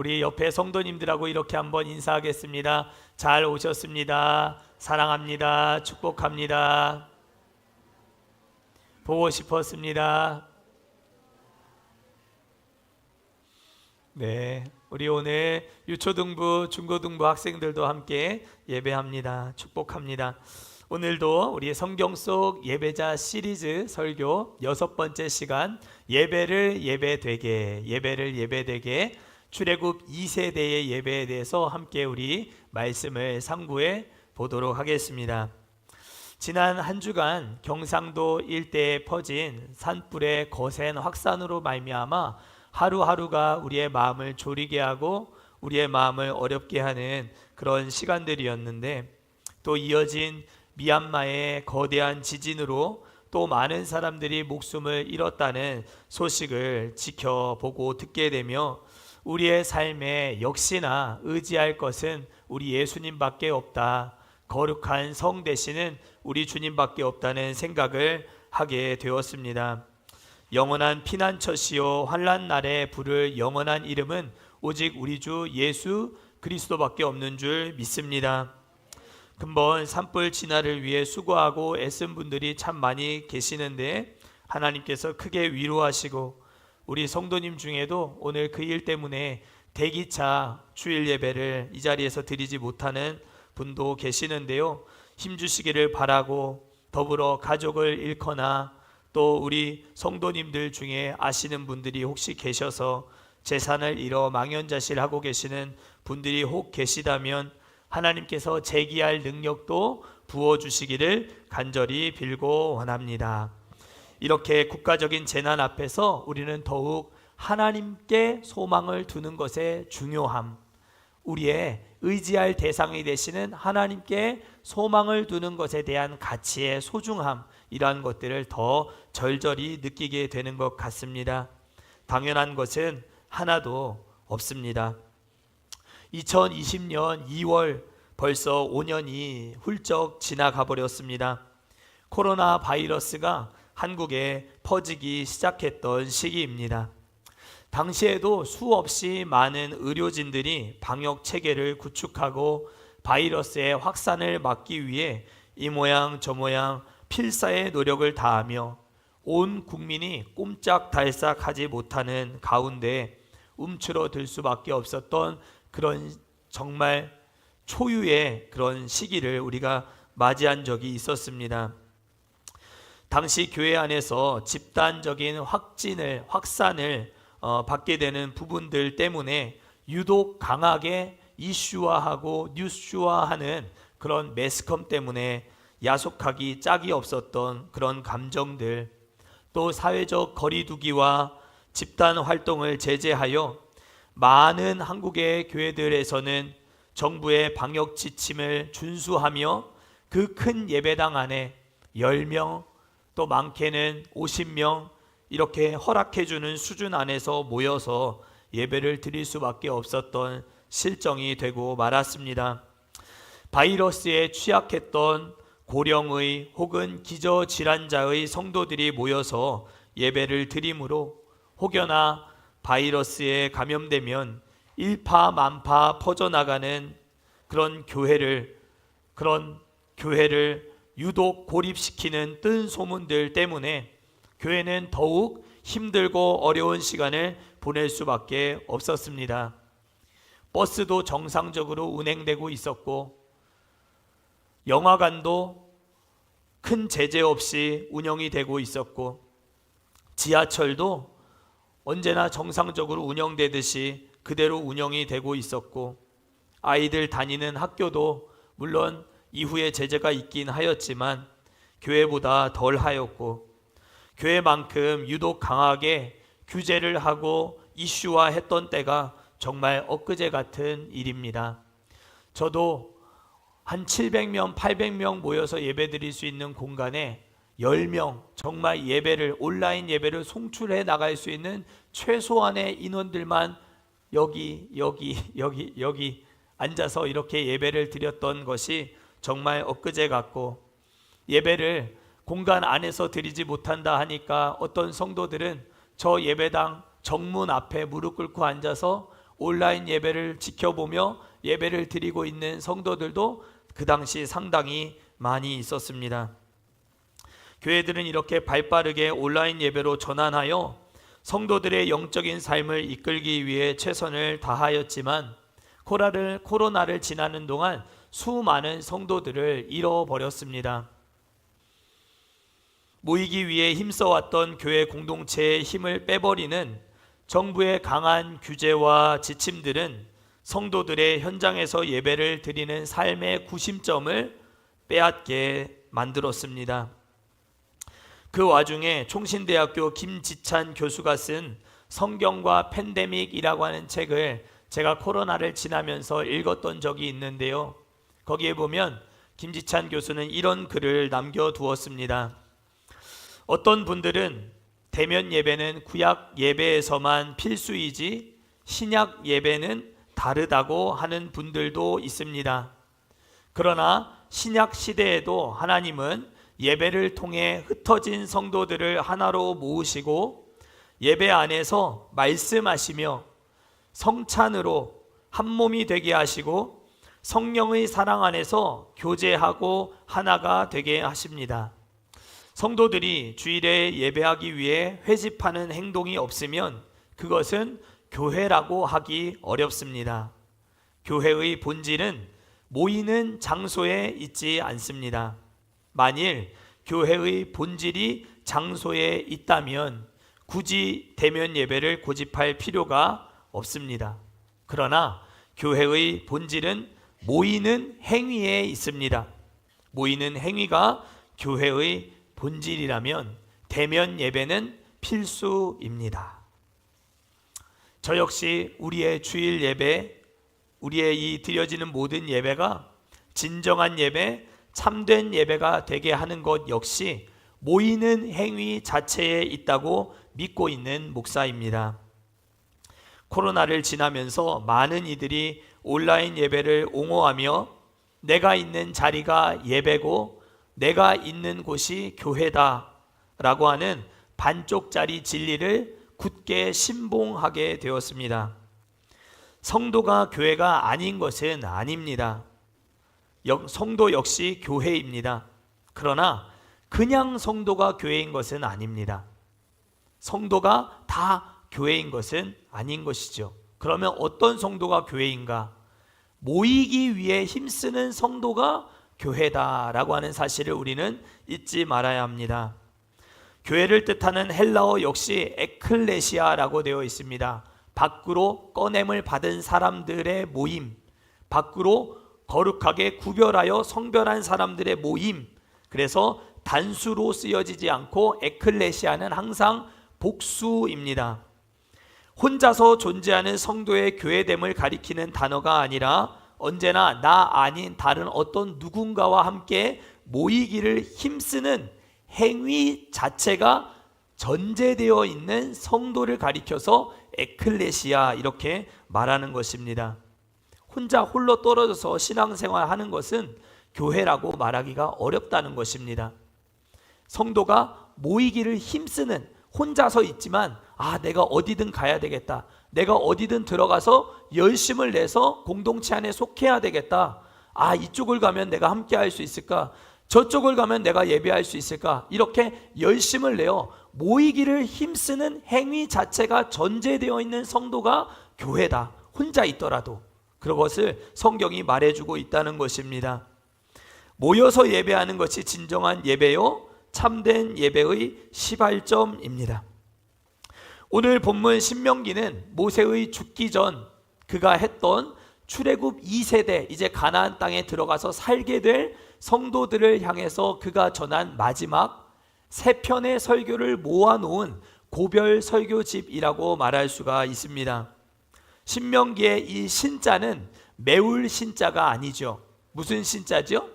우리 옆에 성도님들하고 이렇게 한번 인사하겠습니다. 잘 오셨습니다. 사랑합니다. 축복합니다. 보고 싶었습니다. 네, 우리 오늘 유초등부, 중고등부 학생들도 함께 예배합니다. 축복합니다. 오늘도 우리 성경 속 예배자 시리즈 설교 6번째 시간, 예배를 예배되게 출애굽 2세대의 예배에 대해서 함께 우리 말씀을 상고해 보도록 하겠습니다. 지난 한 주간 경상도 일대에 퍼진 산불의 거센 확산으로 말미암아 하루하루가 우리의 마음을 졸이게 하고 우리의 마음을 어렵게 하는 그런 시간들이었는데, 또 이어진 미얀마의 거대한 지진으로 또 많은 사람들이 목숨을 잃었다는 소식을 지켜보고 듣게 되며, 우리의 삶에 역시나 의지할 것은 우리 예수님밖에 없다, 거룩한 성 되시는 우리 주님밖에 없다는 생각을 하게 되었습니다. 영원한 피난처시요 환난 날에 부를 영원한 이름은 오직 우리 주 예수 그리스도밖에 없는 줄 믿습니다. 근본 산불 진화를 위해 수고하고 애쓴 분들이 참 많이 계시는데, 하나님께서 크게 위로하시고 우리 성도님 중에도 오늘 그 일 때문에 대기차 주일 예배를 이 자리에서 드리지 못하는 분도 계시는데요, 힘주시기를 바라고, 더불어 가족을 잃거나 또 우리 성도님들 중에 아시는 분들이 혹시 계셔서 재산을 잃어 망연자실하고 계시는 분들이 혹 계시다면 하나님께서 재기할 능력도 부어주시기를 간절히 빌고 원합니다. 이렇게 국가적인 재난 앞에서 우리는 더욱 하나님께 소망을 두는 것의 중요함, 우리의 의지할 대상이 되시는 하나님께 소망을 두는 것에 대한 가치의 소중함, 이러한 것들을 더 절절히 느끼게 되는 것 같습니다. 당연한 것은 하나도 없습니다. 2020년 2월 벌써 5년이 훌쩍 지나가 버렸습니다. 코로나 바이러스가 한국에 퍼지기 시작했던 시기입니다. 당시에도 수없이 많은 의료진들이 방역 체계를 구축하고 바이러스의 확산을 막기 위해 이 모양 저 모양 필사의 노력을 다하며 온 국민이 꼼짝달싹하지 못하는 가운데 움츠러들 수밖에 없었던 그런 정말 초유의 그런 시기를 우리가 맞이한 적이 있었습니다. 당시 교회 안에서 집단적인 확산을 받게 되는 부분들 때문에 유독 강하게 이슈화하고 뉴스화하는 그런 매스컴 때문에 야속하기 짝이 없었던 그런 감정들, 또 사회적 거리두기와 집단 활동을 제재하여 많은 한국의 교회들에서는 정부의 방역 지침을 준수하며 그 큰 예배당 안에 10명 또 많게는 50명 이렇게 허락해주는 수준 안에서 모여서 예배를 드릴 수밖에 없었던 실정이 되고 말았습니다. 바이러스에 취약했던 고령의 혹은 기저질환자의 성도들이 모여서 예배를 드림으로 혹여나 바이러스에 감염되면 일파만파 퍼져나가는 그런 교회를 유독 고립시키는 뜬 소문들 때문에 교회는 더욱 힘들고 어려운 시간을 보낼 수밖에 없었습니다. 버스도 정상적으로 운행되고 있었고, 영화관도 큰 제재 없이 운영이 되고 있었고, 지하철도 언제나 정상적으로 운영되듯이 그대로 운영이 되고 있었고, 아이들 다니는 학교도 물론 이후에 제재가 있긴 하였지만 교회보다 덜 하였고, 교회만큼 유독 강하게 규제를 하고 이슈화했던 때가 정말 엊그제 같은 일입니다. 저도 한 700명, 800명 모여서 예배드릴 수 있는 공간에 10명, 정말 온라인 예배를 송출해 나갈 수 있는 최소한의 인원들만 여기 앉아서 이렇게 예배를 드렸던 것이 정말 엊그제 같고, 예배를 공간 안에서 드리지 못한다 하니까 어떤 성도들은 저 예배당 정문 앞에 무릎 꿇고 앉아서 온라인 예배를 지켜보며 예배를 드리고 있는 성도들도 그 당시 상당히 많이 있었습니다. 교회들은 이렇게 발빠르게 온라인 예배로 전환하여 성도들의 영적인 삶을 이끌기 위해 최선을 다하였지만 코로나를 지나는 동안 수많은 성도들을 잃어버렸습니다. 모이기 위해 힘써왔던 교회 공동체의 힘을 빼버리는 정부의 강한 규제와 지침들은 성도들의 현장에서 예배를 드리는 삶의 구심점을 빼앗게 만들었습니다. 그 와중에 총신대학교 김지찬 교수가 쓴 성경과 팬데믹이라고 하는 책을 제가 코로나를 지나면서 읽었던 적이 있는데요. 거기에 보면 김지찬 교수는 이런 글을 남겨두었습니다. 어떤 분들은 대면 예배는 구약 예배에서만 필수이지 신약 예배는 다르다고 하는 분들도 있습니다. 그러나 신약 시대에도 하나님은 예배를 통해 흩어진 성도들을 하나로 모으시고 예배 안에서 말씀하시며 성찬으로 한 몸이 되게 하시고 성령의 사랑 안에서 교제하고 하나가 되게 하십니다. 성도들이 주일에 예배하기 위해 회집하는 행동이 없으면 그것은 교회라고 하기 어렵습니다. 교회의 본질은 모이는 장소에 있지 않습니다. 만일 교회의 본질이 장소에 있다면 굳이 대면 예배를 고집할 필요가 없습니다. 그러나 교회의 본질은 모이는 행위에 있습니다. 모이는 행위가 교회의 본질이라면 대면 예배는 필수입니다. 저 역시 우리의 주일 예배, 우리의 이 드려지는 모든 예배가 진정한 예배, 참된 예배가 되게 하는 것 역시 모이는 행위 자체에 있다고 믿고 있는 목사입니다. 코로나를 지나면서 많은 이들이 온라인 예배를 옹호하며 내가 있는 자리가 예배고 내가 있는 곳이 교회다 라고 하는 반쪽짜리 진리를 굳게 신봉하게 되었습니다. 성도가 교회가 아닌 것은 아닙니다. 성도 역시 교회입니다. 그러나 그냥 성도가 교회인 것은 아닙니다. 성도가 다 교회인 것은 아닌 것이죠. 그러면 어떤 성도가 교회인가? 모이기 위해 힘쓰는 성도가 교회다라고 하는 사실을 우리는 잊지 말아야 합니다. 교회를 뜻하는 헬라어 역시 에클레시아라고 되어 있습니다. 밖으로 꺼냄을 받은 사람들의 모임, 밖으로 거룩하게 구별하여 성별한 사람들의 모임. 그래서 단수로 쓰여지지 않고 에클레시아는 항상 복수입니다. 혼자서 존재하는 성도의 교회됨을 가리키는 단어가 아니라 언제나 나 아닌 다른 어떤 누군가와 함께 모이기를 힘쓰는 행위 자체가 전제되어 있는 성도를 가리켜서 에클레시아 이렇게 말하는 것입니다. 혼자 홀로 떨어져서 신앙생활 하는 것은 교회라고 말하기가 어렵다는 것입니다. 성도가 모이기를 힘쓰는, 혼자서 있지만 내가 어디든 가야 되겠다, 내가 어디든 들어가서 열심을 내서 공동체 안에 속해야 되겠다, 이쪽을 가면 내가 함께 할 수 있을까, 저쪽을 가면 내가 예배할 수 있을까, 이렇게 열심을 내어 모이기를 힘쓰는 행위 자체가 전제되어 있는 성도가 교회다. 혼자 있더라도 그것을 성경이 말해주고 있다는 것입니다. 모여서 예배하는 것이 진정한 예배요 참된 예배의 시발점입니다. 오늘 본문 신명기는 모세의 죽기 전 그가 했던 출애굽 2세대 이제 가나안 땅에 들어가서 살게 될 성도들을 향해서 그가 전한 마지막 세 편의 설교를 모아놓은 고별 설교집이라고 말할 수가 있습니다. 신명기의 이 신자는 메울 신자가 아니죠. 무슨 신자죠?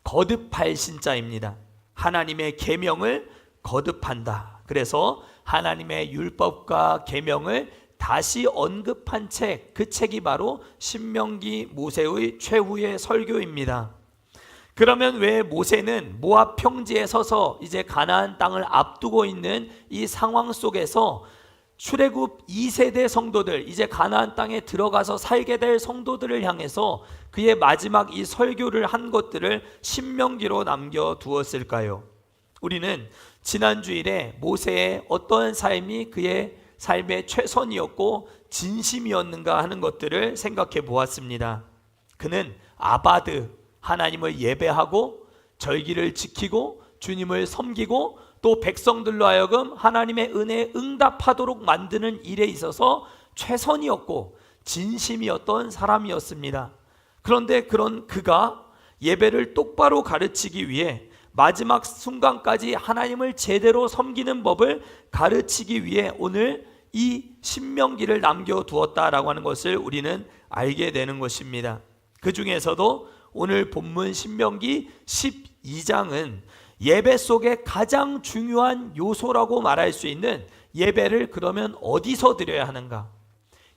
거듭할 신자입니다. 하나님의 계명을 거듭한다. 그래서 하나님의 율법과 계명을 다시 언급한 책, 그 책이 바로 신명기 모세의 최후의 설교입니다. 그러면 왜 모세는 모압 평지에 서서 이제 가나안 땅을 앞두고 있는 이 상황 속에서 출애굽 2세대 성도들, 이제 가나안 땅에 들어가서 살게 될 성도들을 향해서 그의 마지막 이 설교를 한 것들을 신명기로 남겨두었을까요? 우리는 지난 주일에 모세의 어떤 삶이 그의 삶의 최선이었고 진심이었는가 하는 것들을 생각해 보았습니다. 그는 아바드, 하나님을 예배하고 절기를 지키고 주님을 섬기고 또 백성들로 하여금 하나님의 은혜에 응답하도록 만드는 일에 있어서 최선이었고 진심이었던 사람이었습니다. 그런데 그런 그가 예배를 똑바로 가르치기 위해 마지막 순간까지 하나님을 제대로 섬기는 법을 가르치기 위해 오늘 이 신명기를 남겨두었다라고 하는 것을 우리는 알게 되는 것입니다. 그 중에서도 오늘 본문 신명기 12장은 예배 속에 가장 중요한 요소라고 말할 수 있는 예배를 그러면 어디서 드려야 하는가?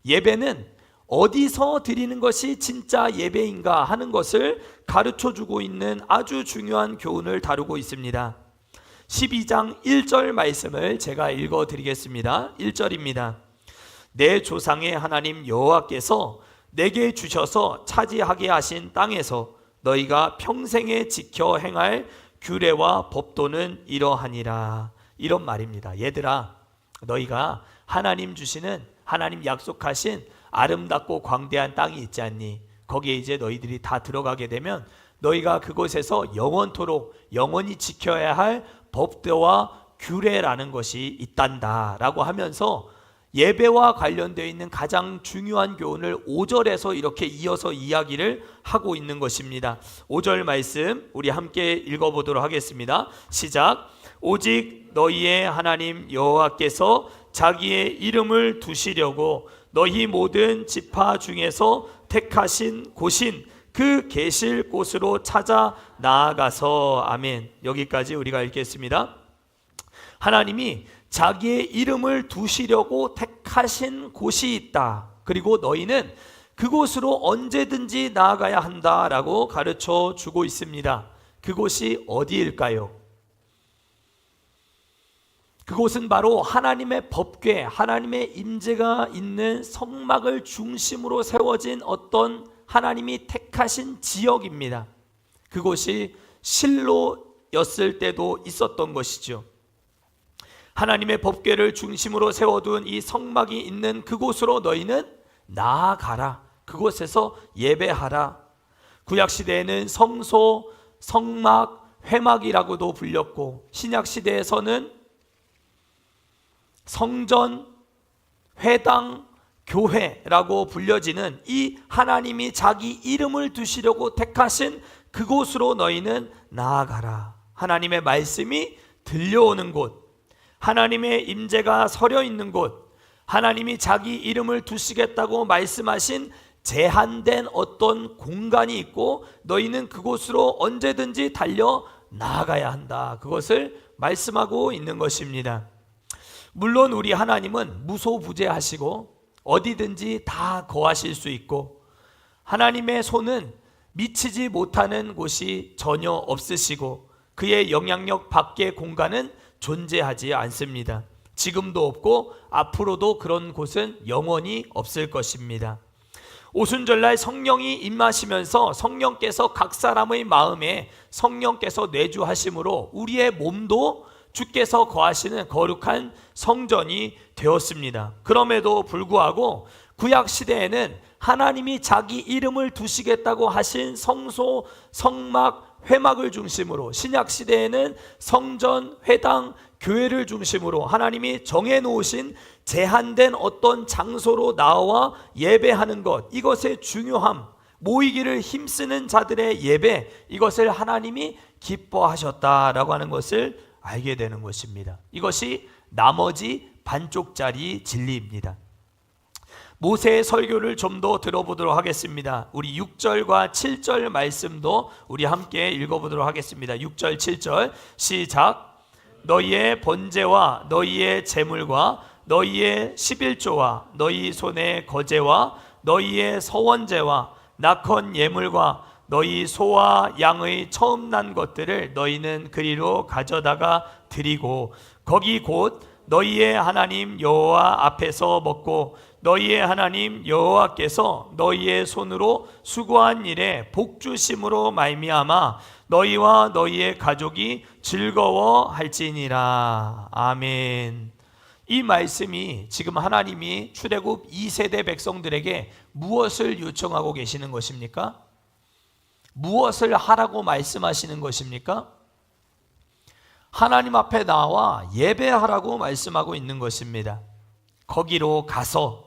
예배는 어디서 드리는 것이 진짜 예배인가 하는 것을 가르쳐주고 있는 아주 중요한 교훈을 다루고 있습니다. 12장 1절 말씀을 제가 읽어드리겠습니다. 1절입니다. 내 조상의 하나님 여호와께서 내게 주셔서 차지하게 하신 땅에서 너희가 평생에 지켜 행할 규례와 법도는 이러하니라. 이런 말입니다. 얘들아, 너희가 하나님 주시는, 하나님 약속하신 아름답고 광대한 땅이 있지 않니? 거기에 이제 너희들이 다 들어가게 되면 너희가 그곳에서 영원토록 영원히 지켜야 할 법도와 규례라는 것이 있단다 라고 하면서 예배와 관련되어 있는 가장 중요한 교훈을 5절에서 이렇게 이어서 이야기를 하고 있는 것입니다. 5절 말씀 우리 함께 읽어보도록 하겠습니다. 시작. 오직 너희의 하나님 여호와께서 자기의 이름을 두시려고 너희 모든 지파 중에서 택하신 곳인 그 계실 곳으로 찾아 나아가서. 아멘. 여기까지 우리가 읽겠습니다. 하나님이 자기의 이름을 두시려고 택하신 곳이 있다. 그리고 너희는 그곳으로 언제든지 나아가야 한다라고 가르쳐 주고 있습니다. 그곳이 어디일까요? 그곳은 바로 하나님의 법궤, 하나님의 임재가 있는 성막을 중심으로 세워진 어떤 하나님이 택하신 지역입니다. 그곳이 실로였을 때도 있었던 것이죠. 하나님의 법궤를 중심으로 세워둔 이 성막이 있는 그곳으로 너희는 나아가라. 그곳에서 예배하라. 구약시대에는 성소, 성막, 회막이라고도 불렸고 신약시대에서는 성전, 회당, 교회라고 불려지는 이 하나님이 자기 이름을 두시려고 택하신 그곳으로 너희는 나아가라. 하나님의 말씀이 들려오는 곳, 하나님의 임재가 서려 있는 곳, 하나님이 자기 이름을 두시겠다고 말씀하신 제한된 어떤 공간이 있고 너희는 그곳으로 언제든지 달려 나아가야 한다. 그것을 말씀하고 있는 것입니다. 물론 우리 하나님은 무소부재하시고 어디든지 다 거하실 수 있고 하나님의 손은 미치지 못하는 곳이 전혀 없으시고 그의 영향력 밖의 공간은 존재하지 않습니다. 지금도 없고 앞으로도 그런 곳은 영원히 없을 것입니다. 오순절날 성령이 임하시면서 성령께서 각 사람의 마음에 성령께서 내주하심으로 우리의 몸도 주께서 거하시는 거룩한 성전이 되었습니다. 그럼에도 불구하고 구약 시대에는 하나님이 자기 이름을 두시겠다고 하신 성소, 성막, 회막을 중심으로, 신약 시대에는 성전, 회당, 교회를 중심으로 하나님이 정해놓으신 제한된 어떤 장소로 나와 예배하는 것, 이것의 중요함, 모이기를 힘쓰는 자들의 예배, 이것을 하나님이 기뻐하셨다라고 하는 것을 알게 되는 것입니다. 이것이 나머지 반쪽짜리 진리입니다. 모세의 설교를 좀 더 들어보도록 하겠습니다. 우리 6절과 7절 말씀도 우리 함께 읽어보도록 하겠습니다. 6절 7절 시작. 너희의 번제와 너희의 제물과 너희의 11조와 너희 손의 거제와 너희의 서원제와 낙헌 예물과 너희 소와 양의 처음 난 것들을 너희는 그리로 가져다가 드리고 거기 곧 너희의 하나님 여호와 앞에서 먹고 너희의 하나님 여호와께서 너희의 손으로 수고한 일에 복 주심으로 말미암아 너희와 너희의 가족이 즐거워할지니라. 아멘. 이 말씀이 지금 하나님이 출애굽 2세대 백성들에게 무엇을 요청하고 계시는 것입니까? 무엇을 하라고 말씀하시는 것입니까? 하나님 앞에 나와 예배하라고 말씀하고 있는 것입니다. 거기로 가서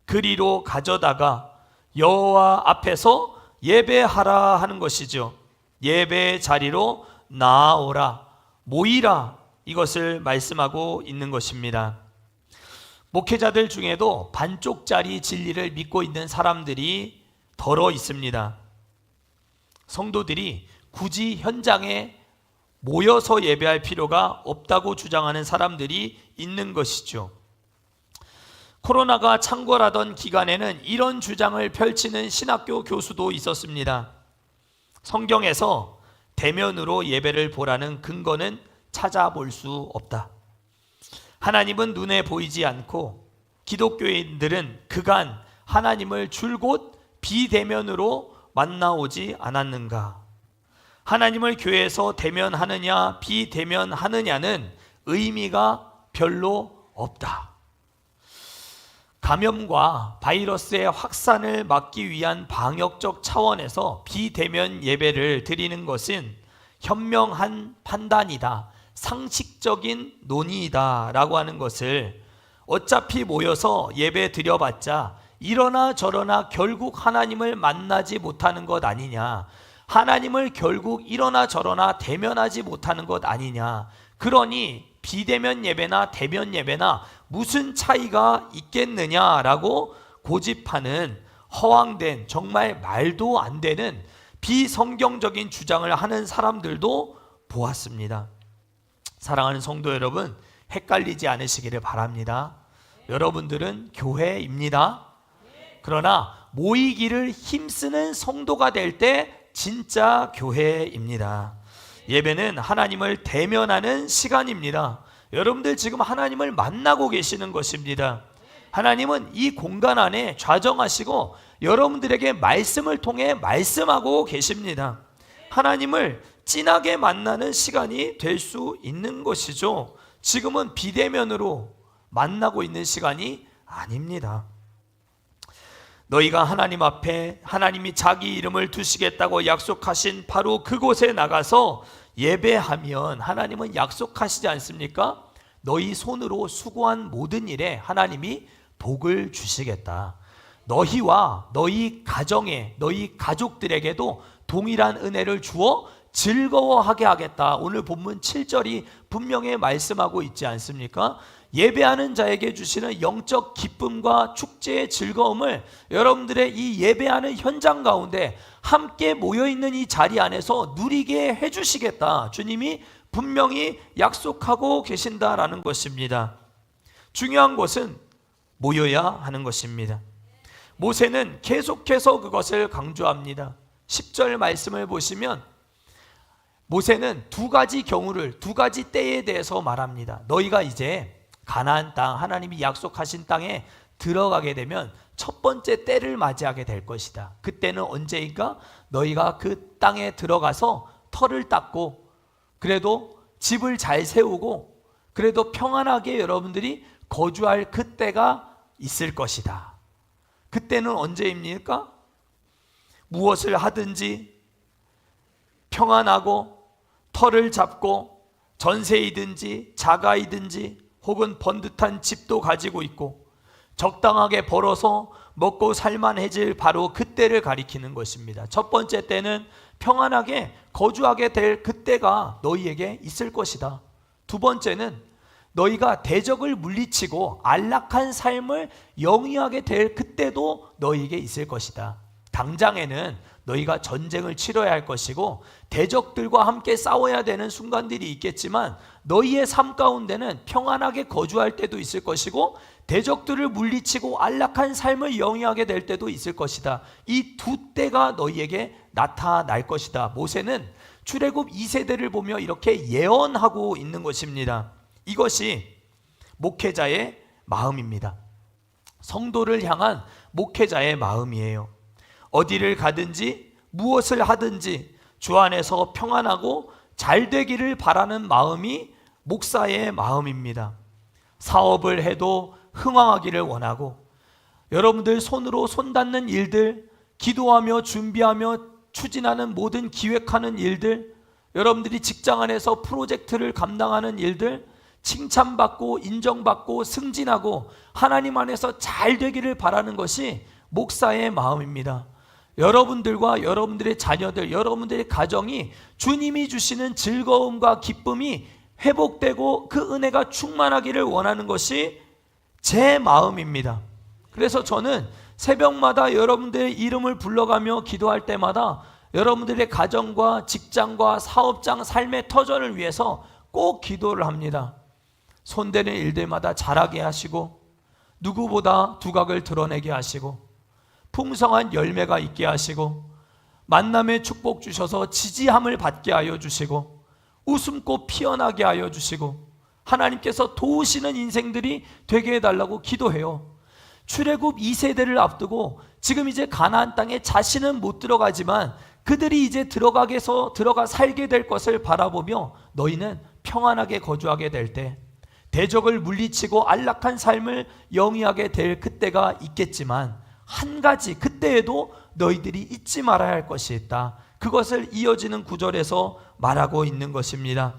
그리로 가져다가 여호와 앞에서 예배하라 하는 것이죠. 예배 자리로 나아오라, 모이라, 이것을 말씀하고 있는 것입니다. 목회자들 중에도 반쪽짜리 진리를 믿고 있는 사람들이 더러 있습니다. 성도들이 굳이 현장에 모여서 예배할 필요가 없다고 주장하는 사람들이 있는 것이죠. 코로나가 창궐하던 기간에는 이런 주장을 펼치는 신학교 교수도 있었습니다. 성경에서 대면으로 예배를 보라는 근거는 찾아볼 수 없다. 하나님은 눈에 보이지 않고 기독교인들은 그간 하나님을 줄곧 비대면으로 만나오지 않았는가? 하나님을 교회에서 대면하느냐 비대면하느냐는 의미가 별로 없다. 감염과 바이러스의 확산을 막기 위한 방역적 차원에서 비대면 예배를 드리는 것은 현명한 판단이다, 상식적인 논의이다 라고 하는 것을, 어차피 모여서 예배 드려봤자 이러나 저러나 결국 하나님을 만나지 못하는 것 아니냐, 하나님을 결국 이러나 저러나 대면하지 못하는 것 아니냐, 그러니 비대면 예배나 대면 예배나 무슨 차이가 있겠느냐라고 고집하는 허황된, 정말 말도 안 되는 비성경적인 주장을 하는 사람들도 보았습니다. 사랑하는 성도 여러분, 헷갈리지 않으시기를 바랍니다. 여러분들은 교회입니다. 그러나 모이기를 힘쓰는 성도가 될 때 진짜 교회입니다. 예배는 하나님을 대면하는 시간입니다. 여러분들 지금 하나님을 만나고 계시는 것입니다. 하나님은 이 공간 안에 좌정하시고 여러분들에게 말씀을 통해 말씀하고 계십니다. 하나님을 진하게 만나는 시간이 될 수 있는 것이죠. 지금은 비대면으로 만나고 있는 시간이 아닙니다. 너희가 하나님 앞에 하나님이 자기 이름을 두시겠다고 약속하신 바로 그곳에 나가서 예배하면 하나님은 약속하시지 않습니까? 너희 손으로 수고한 모든 일에 하나님이 복을 주시겠다. 너희와 너희 가정에, 너희 가족들에게도 동일한 은혜를 주어 즐거워하게 하겠다. 오늘 본문 7절이 분명히 말씀하고 있지 않습니까? 예배하는 자에게 주시는 영적 기쁨과 축제의 즐거움을 여러분들의 이 예배하는 현장 가운데 함께 모여있는 이 자리 안에서 누리게 해주시겠다. 주님이 분명히 약속하고 계신다라는 것입니다. 중요한 것은 모여야 하는 것입니다. 모세는 계속해서 그것을 강조합니다. 10절 말씀을 보시면 모세는 두 가지 경우를, 두 가지 때에 대해서 말합니다. 너희가 이제 가나안 땅, 하나님이 약속하신 땅에 들어가게 되면 첫 번째 때를 맞이하게 될 것이다. 그때는 언제인가? 너희가 그 땅에 들어가서 터를 닦고 그래도 집을 잘 세우고 그래도 평안하게 여러분들이 거주할 그때가 있을 것이다. 그때는 언제입니까? 무엇을 하든지 평안하고 터를 잡고 전세이든지 자가이든지 혹은 번듯한 집도 가지고 있고 적당하게 벌어서 먹고 살만해질 바로 그때를 가리키는 것입니다. 첫 번째 때는 평안하게 거주하게 될 그때가 너희에게 있을 것이다. 두 번째는 너희가 대적을 물리치고 안락한 삶을 영위하게 될 그때도 너희에게 있을 것이다. 당장에는 너희가 전쟁을 치러야 할 것이고 대적들과 함께 싸워야 되는 순간들이 있겠지만 너희의 삶 가운데는 평안하게 거주할 때도 있을 것이고 대적들을 물리치고 안락한 삶을 영위하게 될 때도 있을 것이다. 이 두 때가 너희에게 나타날 것이다. 모세는 출애굽 2세대를 보며 이렇게 예언하고 있는 것입니다. 이것이 목회자의 마음입니다. 성도를 향한 목회자의 마음이에요. 어디를 가든지 무엇을 하든지 주 안에서 평안하고 잘 되기를 바라는 마음이 목사의 마음입니다. 사업을 해도 흥왕하기를 원하고, 여러분들 손으로 손 닿는 일들, 기도하며 준비하며 추진하는 모든 기획하는 일들, 여러분들이 직장 안에서 프로젝트를 감당하는 일들, 칭찬받고 인정받고 승진하고 하나님 안에서 잘 되기를 바라는 것이 목사의 마음입니다. 여러분들과 여러분들의 자녀들, 여러분들의 가정이 주님이 주시는 즐거움과 기쁨이 회복되고 그 은혜가 충만하기를 원하는 것이 제 마음입니다. 그래서 저는 새벽마다 여러분들의 이름을 불러가며 기도할 때마다 여러분들의 가정과 직장과 사업장, 삶의 터전을 위해서 꼭 기도를 합니다. 손대는 일들마다 잘하게 하시고, 누구보다 두각을 드러내게 하시고, 풍성한 열매가 있게 하시고, 만남의 축복 주셔서 지지함을 받게 하여 주시고, 웃음꽃 피어나게 하여 주시고, 하나님께서 도우시는 인생들이 되게 해달라고 기도해요. 출애굽 2세대를 앞두고 지금 이제 가나안 땅에 자신은 못 들어가지만 그들이 이제 들어가 살게 될 것을 바라보며 너희는 평안하게 거주하게 될 때, 대적을 물리치고 안락한 삶을 영위하게 될 그때가 있겠지만, 한 가지 그때에도 너희들이 잊지 말아야 할 것이 있다. 그것을 이어지는 구절에서 말하고 있는 것입니다.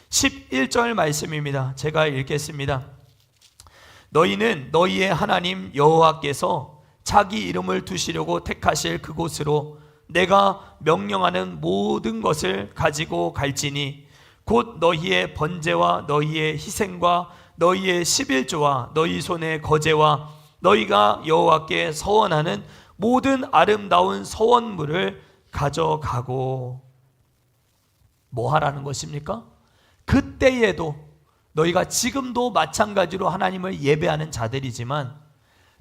11절 말씀입니다. 제가 읽겠습니다. 너희는 너희의 하나님 여호와께서 자기 이름을 두시려고 택하실 그곳으로 내가 명령하는 모든 것을 가지고 갈지니, 곧 너희의 번제와 너희의 희생과 너희의 11조와 너희 손의 거제와 너희가 여호와께 서원하는 모든 아름다운 서원물을 가져가고. 뭐 하라는 것입니까? 그때에도 너희가 지금도 마찬가지로 하나님을 예배하는 자들이지만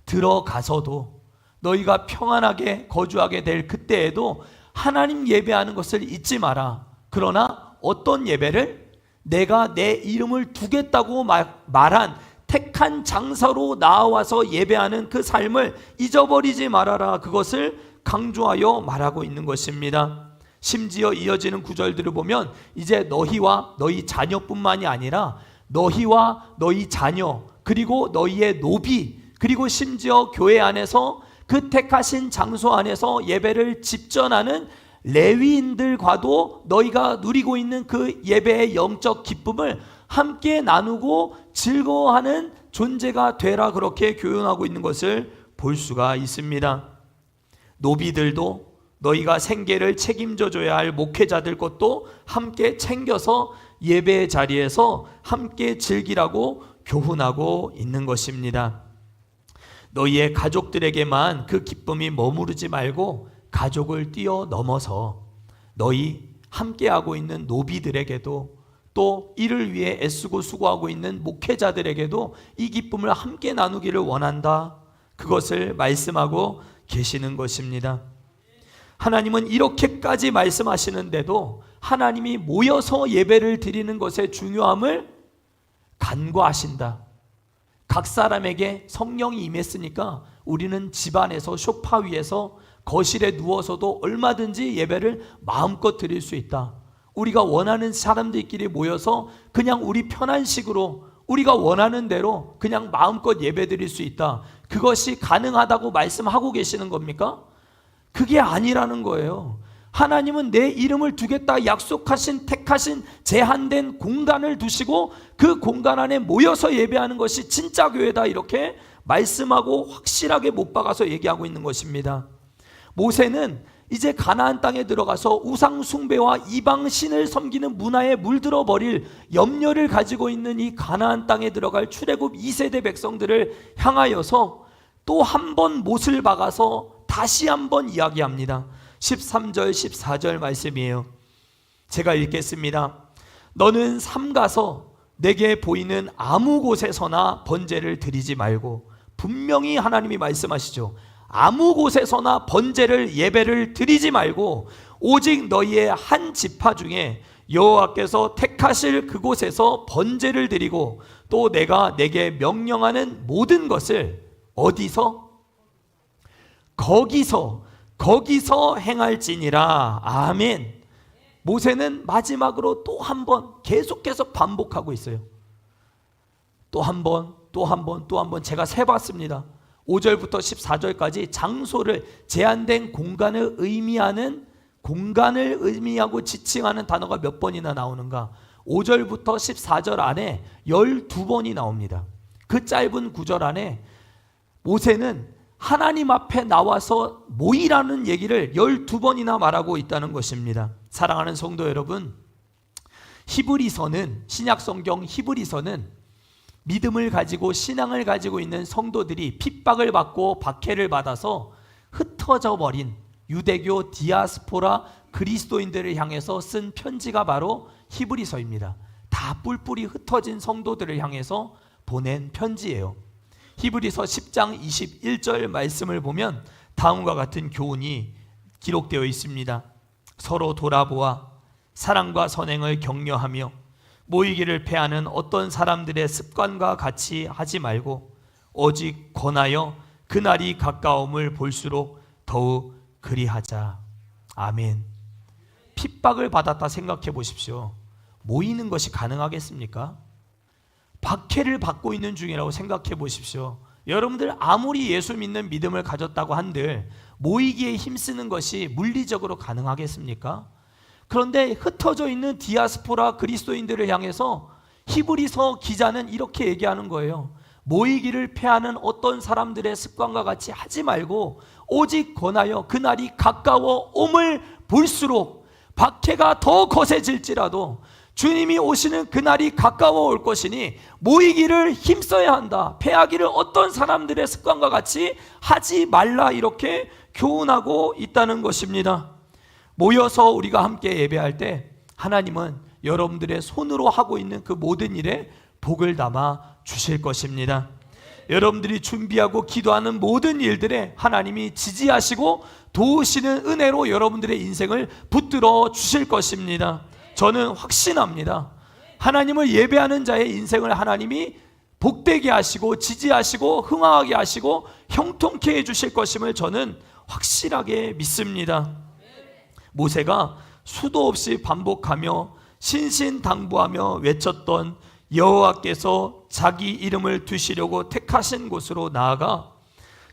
들어가서도 너희가 평안하게 거주하게 될 그때에도 하나님 예배하는 것을 잊지 마라. 그러나 어떤 예배를? 내가 내 이름을 두겠다고 말한 택한 장소로 나와서 예배하는 그 삶을 잊어버리지 말아라. 그것을 강조하여 말하고 있는 것입니다. 심지어 이어지는 구절들을 보면 이제 너희와 너희 자녀뿐만이 아니라 너희와 너희 자녀, 그리고 너희의 노비, 그리고 심지어 교회 안에서 그 택하신 장소 안에서 예배를 집전하는 레위인들과도 너희가 누리고 있는 그 예배의 영적 기쁨을 함께 나누고 즐거워하는 존재가 되라. 그렇게 교훈하고 있는 것을 볼 수가 있습니다. 노비들도 너희가 생계를 책임져 줘야 할 목회자들 것도 함께 챙겨서 예배의 자리에서 함께 즐기라고 교훈하고 있는 것입니다. 너희의 가족들에게만 그 기쁨이 머무르지 말고 가족을 뛰어넘어서 너희 함께하고 있는 노비들에게도, 또 이를 위해 애쓰고 수고하고 있는 목회자들에게도 이 기쁨을 함께 나누기를 원한다. 그것을 말씀하고 계시는 것입니다. 하나님은 이렇게까지 말씀하시는데도 하나님이 모여서 예배를 드리는 것의 중요함을 간과하신다. 각 사람에게 성령이 임했으니까 우리는 집안에서 소파 위에서 거실에 누워서도 얼마든지 예배를 마음껏 드릴 수 있다. 우리가 원하는 사람들끼리 모여서 그냥 우리 편한 식으로 우리가 원하는 대로 그냥 마음껏 예배 드릴 수 있다. 그것이 가능하다고 말씀하고 계시는 겁니까? 그게 아니라는 거예요. 하나님은 내 이름을 두겠다 약속하신, 택하신 제한된 공간을 두시고 그 공간 안에 모여서 예배하는 것이 진짜 교회다, 이렇게 말씀하고 확실하게 못 박아서 얘기하고 있는 것입니다. 모세는 이제 가나안 땅에 들어가서 우상 숭배와 이방 신을 섬기는 문화에 물들어 버릴 염려를 가지고 있는 이 가나안 땅에 들어갈 출애굽 2세대 백성들을 향하여서 또 한 번 못을 박아서 다시 한번 이야기합니다. 13절 14절 말씀이에요. 제가 읽겠습니다. 너는 삼가서 내게 보이는 아무 곳에서나 번제를 드리지 말고, 분명히 하나님이 말씀하시죠. 아무 곳에서나 번제를, 예배를 드리지 말고 오직 너희의 한 지파 중에 여호와께서 택하실 그곳에서 번제를 드리고 또 내가 내게 명령하는 모든 것을 어디서? 거기서 행할지니라. 아멘. 모세는 마지막으로 또 한 번 계속해서 반복하고 있어요. 또 한 번 제가 세봤습니다. 5절부터 14절까지 장소를, 제한된 공간을 의미하고 지칭하는 단어가 몇 번이나 나오는가? 5절부터 14절 안에 12번이 나옵니다. 그 짧은 구절 안에 모세는 하나님 앞에 나와서 모이라는 얘기를 12번이나 말하고 있다는 것입니다. 사랑하는 성도 여러분, 히브리서는, 신약성경 히브리서는 믿음을 가지고 신앙을 가지고 있는 성도들이 핍박을 받고 박해를 받아서 흩어져 버린 유대교 디아스포라 그리스도인들을 향해서 쓴 편지가 바로 히브리서입니다. 다 뿔뿔이 흩어진 성도들을 향해서 보낸 편지예요. 히브리서 10장 21절 말씀을 보면 다음과 같은 교훈이 기록되어 있습니다. 서로 돌아보아 사랑과 선행을 격려하며 모이기를 패하는 어떤 사람들의 습관과 같이 하지 말고 오직 권하여 그날이 가까움을 볼수록 더욱 그리하자. 아멘. 핍박을 받았다 생각해 보십시오. 모이는 것이 가능하겠습니까? 박해를 받고 있는 중이라고 생각해 보십시오. 여러분들 아무리 예수 믿는 믿음을 가졌다고 한들 모이기에 힘쓰는 것이 물리적으로 가능하겠습니까? 그런데 흩어져 있는 디아스포라 그리스도인들을 향해서 히브리서 기자는 이렇게 얘기하는 거예요. 모이기를 패하는 어떤 사람들의 습관과 같이 하지 말고 오직 권하여 그날이 가까워 옴을 볼수록 박해가 더 거세질지라도 주님이 오시는 그날이 가까워 올 것이니 모이기를 힘써야 한다. 패하기를 어떤 사람들의 습관과 같이 하지 말라, 이렇게 교훈하고 있다는 것입니다. 모여서 우리가 함께 예배할 때 하나님은 여러분들의 손으로 하고 있는 그 모든 일에 복을 담아 주실 것입니다. 여러분들이 준비하고 기도하는 모든 일들에 하나님이 지지하시고 도우시는 은혜로 여러분들의 인생을 붙들어 주실 것입니다. 저는 확신합니다. 하나님을 예배하는 자의 인생을 하나님이 복되게 하시고 지지하시고 흥황하게 하시고 형통케 해주실 것임을 저는 확실하게 믿습니다. 모세가 수도 없이 반복하며 신신당부하며 외쳤던 여호와께서 자기 이름을 두시려고 택하신 곳으로 나아가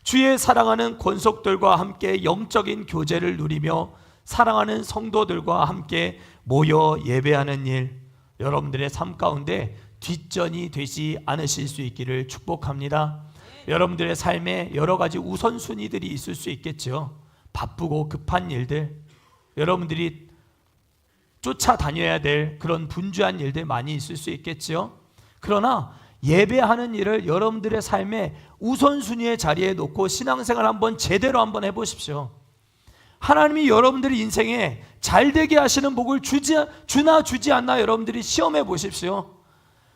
주의 사랑하는 권속들과 함께 영적인 교제를 누리며 사랑하는 성도들과 함께 모여 예배하는 일, 여러분들의 삶 가운데 뒷전이 되지 않으실 수 있기를 축복합니다. 여러분들의 삶에 여러 가지 우선순위들이 있을 수 있겠죠. 바쁘고 급한 일들, 여러분들이 쫓아다녀야 될 그런 분주한 일들 많이 있을 수 있겠죠. 그러나 예배하는 일을 여러분들의 삶의 우선순위의 자리에 놓고 신앙생활 한번 제대로 한번 해보십시오. 하나님이 여러분들의 인생에 잘되게 하시는 복을 주나 주지 않나 여러분들이 시험해 보십시오.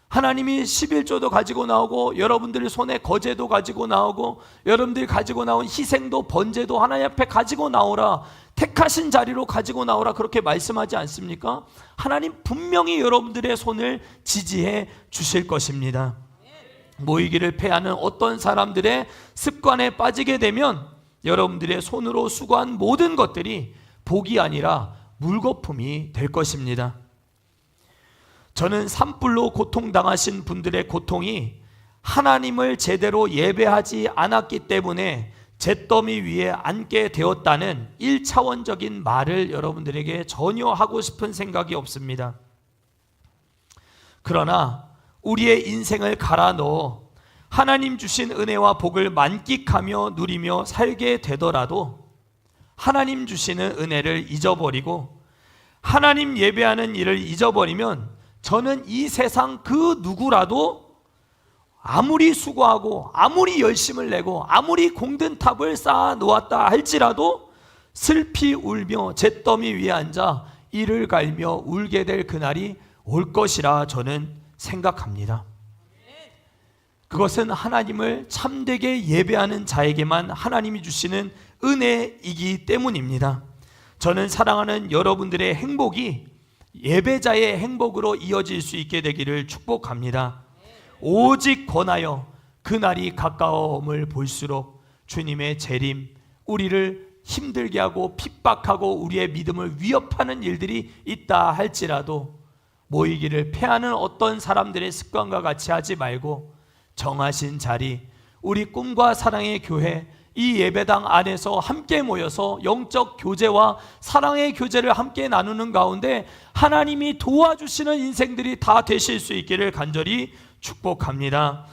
하나님이 11조도 가지고 나오고 여러분들 손에 거제도 가지고 나오고 여러분들이 가지고 나온 희생도 번제도 하나님 앞에 가지고 나오라, 택하신 자리로 가지고 나오라, 그렇게 말씀하지 않습니까? 하나님 분명히 여러분들의 손을 지지해 주실 것입니다. 모이기를 패하는 어떤 사람들의 습관에 빠지게 되면 여러분들의 손으로 수고한 모든 것들이 복이 아니라 물거품이 될 것입니다. 저는 산불로 고통당하신 분들의 고통이 하나님을 제대로 예배하지 않았기 때문에 잿더미 위에 앉게 되었다는 1차원적인 말을 여러분들에게 전혀 하고 싶은 생각이 없습니다. 그러나 우리의 인생을 갈아 넣어 하나님 주신 은혜와 복을 만끽하며 누리며 살게 되더라도 하나님 주시는 은혜를 잊어버리고 하나님 예배하는 일을 잊어버리면 저는 이 세상 그 누구라도 아무리 수고하고 아무리 열심을 내고 아무리 공든 탑을 쌓아 놓았다 할지라도 슬피 울며 잿더미 위에 앉아 이를 갈며 울게 될 그날이 올 것이라 저는 생각합니다. 그것은 하나님을 참되게 예배하는 자에게만 하나님이 주시는 은혜이기 때문입니다. 저는 사랑하는 여러분들의 행복이 예배자의 행복으로 이어질 수 있게 되기를 축복합니다. 오직 권하여 그날이 가까움을 볼수록 주님의 재림, 우리를 힘들게 하고 핍박하고 우리의 믿음을 위협하는 일들이 있다 할지라도 모이기를 패하는 어떤 사람들의 습관과 같이 하지 말고 정하신 자리, 우리 꿈과 사랑의 교회, 이 예배당 안에서 함께 모여서 영적 교제와 사랑의 교제를 함께 나누는 가운데 하나님이 도와주시는 인생들이 다 되실 수 있기를 간절히 축복합니다.